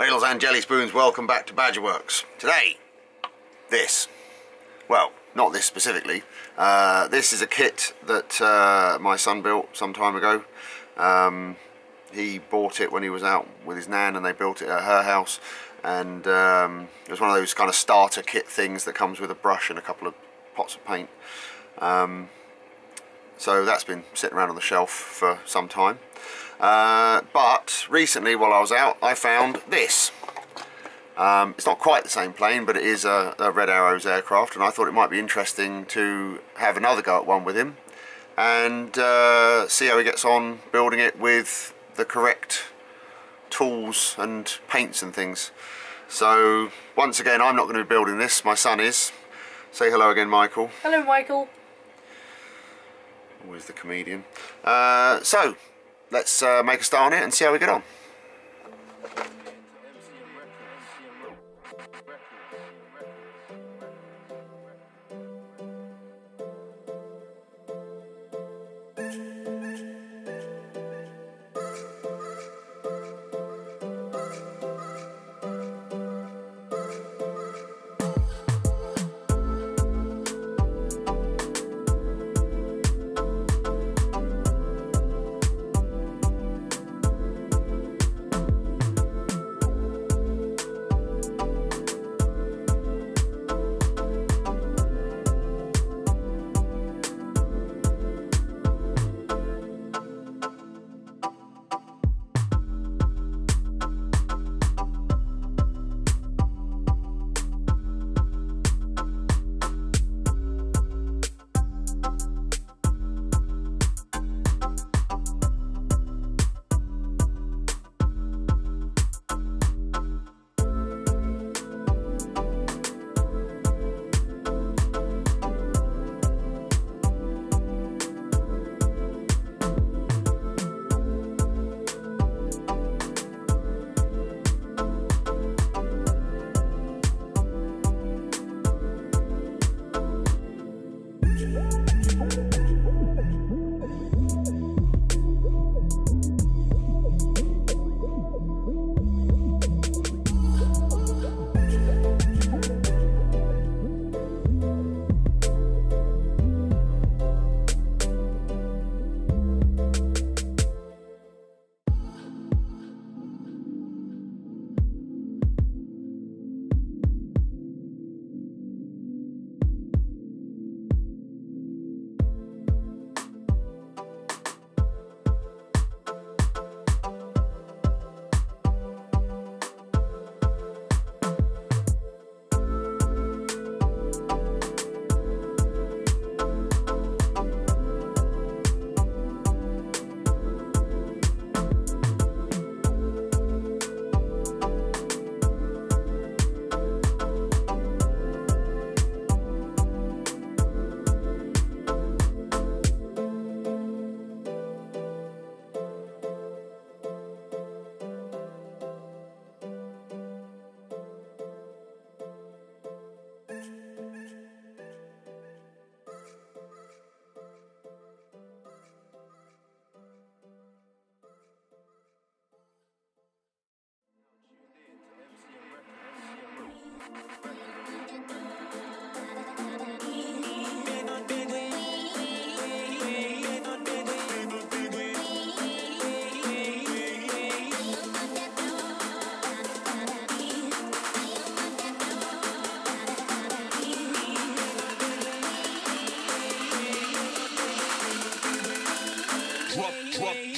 Ladles and jelly spoons, welcome back to Badger Works. Today, this. Well, not this specifically. This is a kit that my son built some time ago. He bought it when he was out with his nan and they built it at her house. And it was one of those kind of starter kit things that comes with a brush and a couple of pots of paint. So that's been sitting around on the shelf for some time. But recently, while I was out, I found this. It's not quite the same plane, but it is a Red Arrows aircraft, and I thought it might be interesting to have another go at one with him and see how he gets on building it with the correct tools and paints and things. So once again, I'm not going to be building this, my son is. Say hello again, Michael. Hello, Michael. Always the comedian. So let's make a start on it and see how we get on.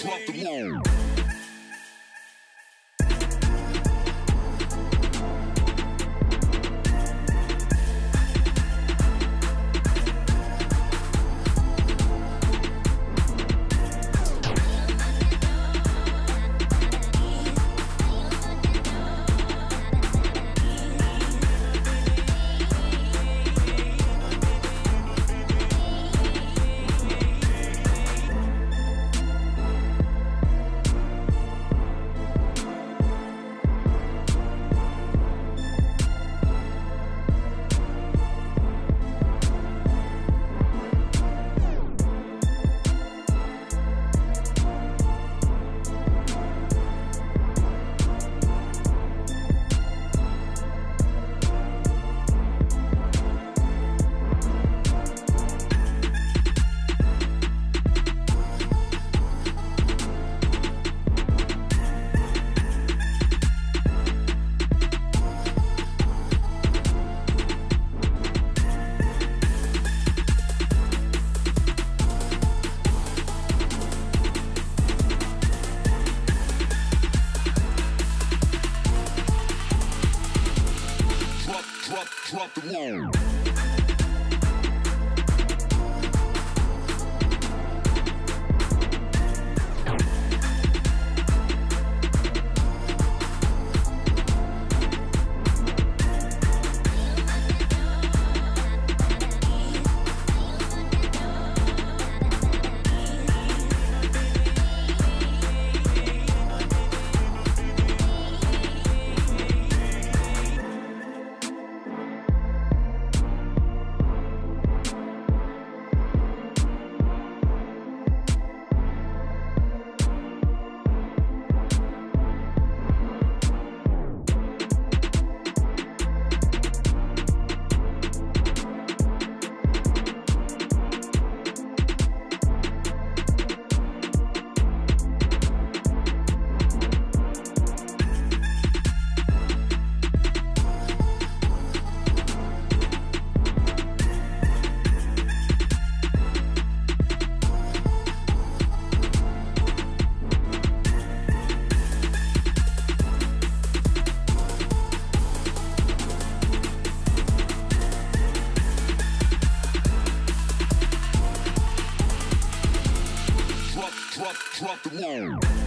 Drop the load. the moon. Drop the load.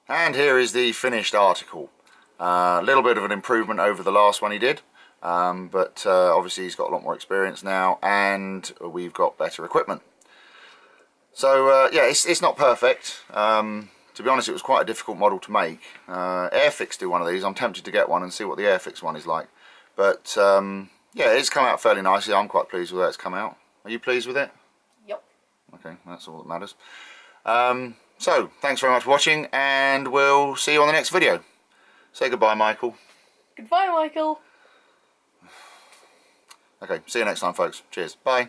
And here is the finished article. A little bit of an improvement over the last one he did, but obviously he's got a lot more experience now, and we've got better equipment. So yeah, it's not perfect. To be honest, it was quite a difficult model to make. Airfix do one of these. I'm tempted to get one and see what the Airfix one is like. But yeah, it's come out fairly nicely. I'm quite pleased with how it's come out. Are you pleased with it? Yep. Okay, that's all that matters. So, thanks very much for watching, and we'll see you on the next video. Say goodbye, Michael. Goodbye, Michael. Okay, see you next time, folks. Cheers. Bye.